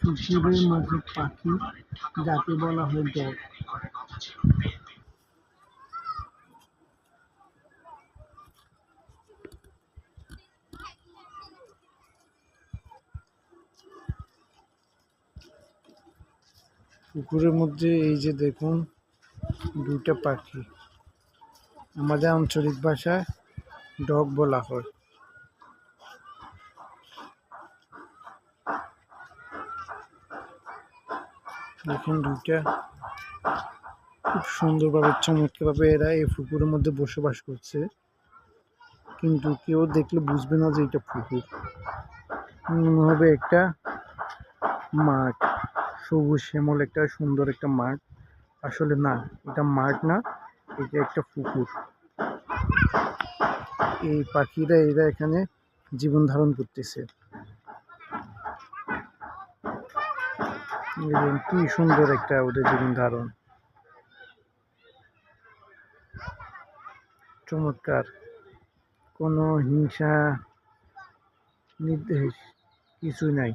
পুকুরের মাঝে পাখি যাকে বলা হয় ডগ। পুকুরের মধ্যে এই যে দেখুন দুইটা পাখি, আমাদের আঞ্চলিক ভাষায় ডগ বলা হয়। দেখুন দুইটা খুব সুন্দরভাবে চমৎকারভাবে এরা এই পুকুরের মধ্যে বসবাস করছে, কিন্তু কেউ দেখলে বুঝবে না যে এটা পুকুর, মনে হবে একটা মাঠ, সবুজ শ্যামল একটা সুন্দর একটা মাঠ। আসলে না, এটা মাঠ না, এটা একটা পুকুর। এই পাখিরা এরা এখানে জীবন ধারণ করতেছে। কি সুন্দর একটা ওদের জীবন ধারণ, চমৎকার। কোনো হিংসা নির্দেশ কিছুই নাই।